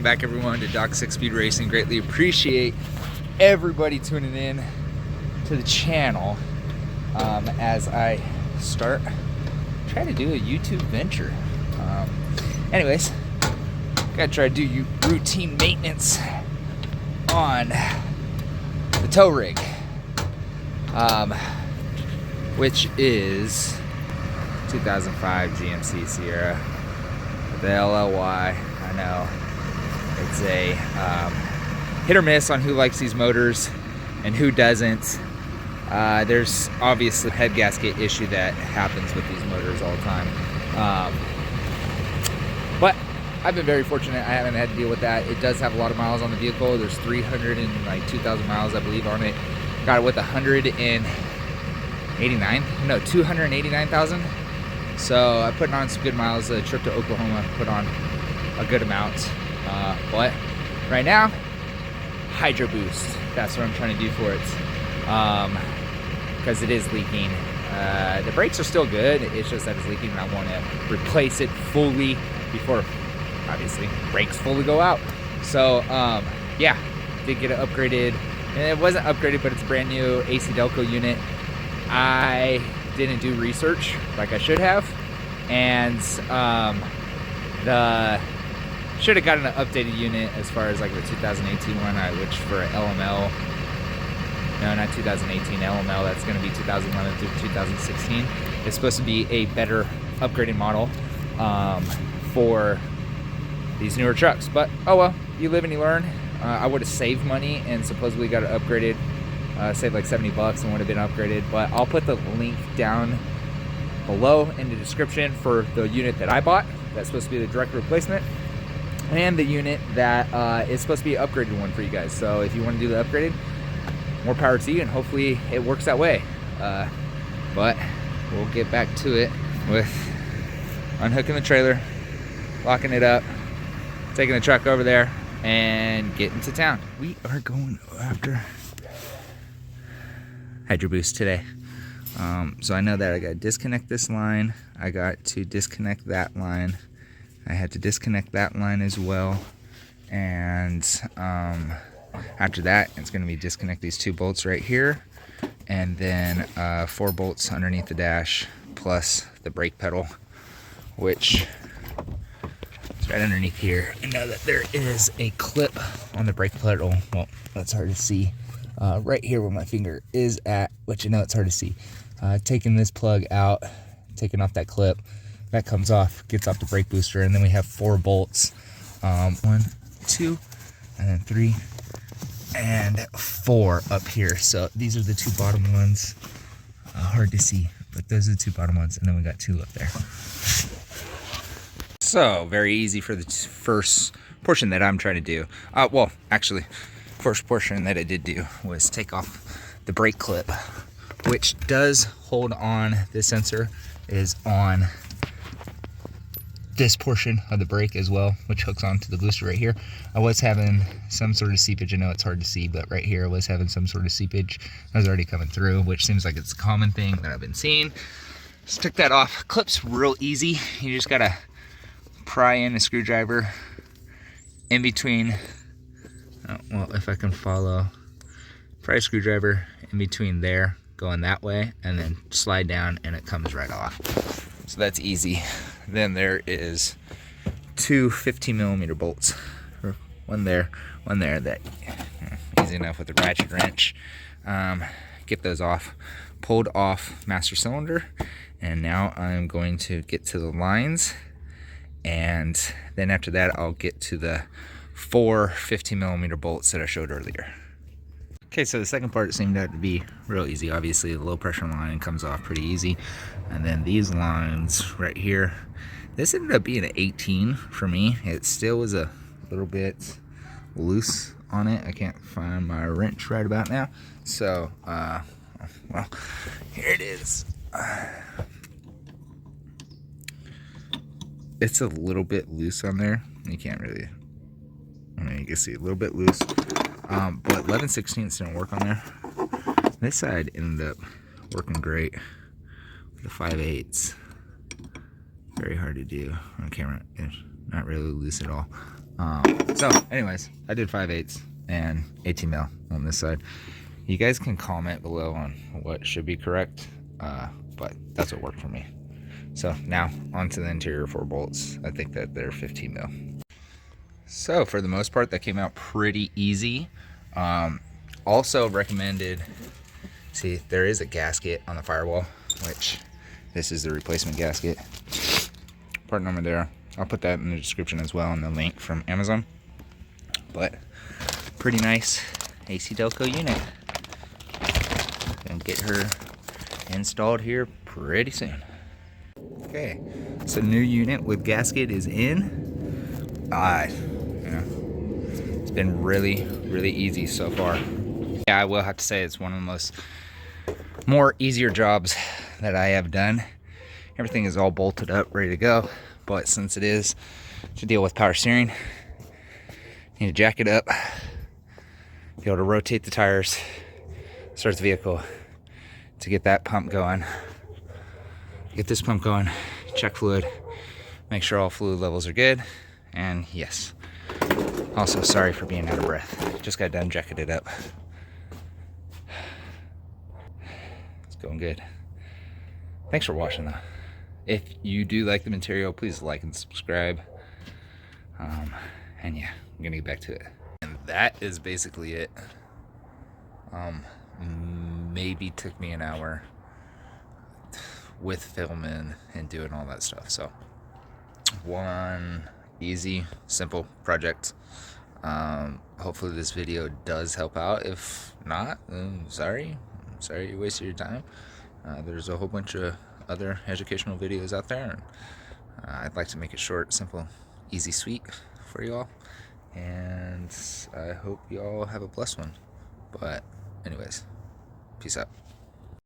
Welcome back, everyone, to Doc 6 Speed Racing. Greatly appreciate everybody tuning in to the channel as I try to do a YouTube venture. Anyways, gotta try to do routine maintenance on the tow rig, which is 2005 GMC Sierra, the LLY. I know it's a hit or miss on who likes these motors and who doesn't. There's obviously a head gasket issue that happens with these motors all the time, but I've been very fortunate. I haven't had to deal with that. It does have a lot of miles on the vehicle. There's 2,000 miles, I believe, on it. Got it with 289,000. So I put on some good miles. A trip to Oklahoma put on a good amount, but right now, Hydro Boost. That's what I'm trying to do for it, because it is leaking. The brakes are still good. It's just that it's leaking, and I want to replace it fully before, obviously, brakes fully go out. So yeah, did get it upgraded, and it wasn't upgraded, but it's a brand new AC Delco unit. I didn't do research like I should have, and should have gotten an updated unit as far as like the 2018 one, which for LML, no, not 2018 LML, that's going to be 2011 through 2016. It's supposed to be a better upgraded model for these newer trucks, but oh well, you live and you learn. I would have saved money and supposedly got it upgraded, saved like $70 and would have been upgraded, but I'll put the link down below in the description for the unit that I bought. That's supposed to be the direct replacement, and the unit that is supposed to be an upgraded one for you guys. So if you want to do the upgraded, more power to you, and hopefully it works that way. But we'll get back to it with unhooking the trailer, locking it up, taking the truck over there, and getting to town. We are going after Hydro Boost today. So I know that I got to disconnect this line. I got to disconnect that line. I had to disconnect that line as well. And after that, it's going to be disconnect these 2 bolts right here, and then 4 bolts underneath the dash, plus the brake pedal, which is right underneath here. I know that there is a clip on the brake pedal. Well, that's hard to see. Right here where my finger is at, but you know it's hard to see. Taking this plug out, taking off that clip, that comes off, gets off the brake booster, and then we have 4 bolts. 1, 2, and then 3, and 4 up here. So these are the 2 bottom ones. Hard to see, but those are the 2 bottom ones, and then we got 2 up there. So very easy for the first portion that I'm trying to do. Well, actually, first portion that I did do was take off the brake clip, which does hold on. This sensor is on this portion of the brake as well, which hooks onto the booster right here. I was having some sort of seepage. I know it's hard to see, but right here I was having some sort of seepage that was already coming through, which seems like it's a common thing that I've been seeing. Just took that off. Clip's real easy. You just gotta pry in a screwdriver in between, well, if I can follow, pry a screwdriver in between there, going that way, and then slide down, and it comes right off. So that's easy. Then there is 2 15mm bolts, one there, that easy enough with a ratchet wrench. Get those off, pulled off master cylinder, and now I'm going to get to the lines, and then after that I'll get to the 4 15mm bolts that I showed earlier. Okay, so the second part seemed to be real easy. Obviously, the low pressure line comes off pretty easy. And then these lines right here, this ended up being an 18 for me. It still was a little bit loose on it. I can't find my wrench right about now. So, well, here it is. It's a little bit loose on there. You can't really, I mean, you can see a little bit loose. But 11/16 didn't work on there. This side ended up working great with the 5/8. very hard to do on camera. It's not really loose at all. So anyways, I did 5/8 and 18 mil on this side. You guys can comment below on what should be correct, but that's what worked for me. So now onto the interior 4 bolts. I think that they're 15 mil. So for the most part, that came out pretty easy. Also recommended, see, there is a gasket on the firewall, which this is the replacement gasket. Part number there. I'll put that in the description as well, and the link from Amazon. But pretty nice AC Delco unit. Gonna get her installed here pretty soon. Okay, so new unit with gasket is in. It's been really easy so far. Yeah, I will have to say it's one of the more easier jobs that I have done. Everything is all bolted up, ready to go. But since it is to deal with power steering, you need to jack it up, be able to rotate the tires, start the vehicle to get that pump going. Get this pump going, check fluid, make sure all fluid levels are good, and yes. Also, sorry for being out of breath. Just got done jacking it up. It's going good. Thanks for watching though. If you do like the material, please like and subscribe. And yeah, I'm gonna get back to it. And that is basically it. Maybe took me an hour with filming and doing all that stuff. So one easy, simple project. Hopefully this video does help out. If not, then sorry you wasted your time. There's a whole bunch of other educational videos out there, and I'd like to make it short, simple, easy, sweet for y'all, and I hope y'all have a blessed one. But anyways, peace out.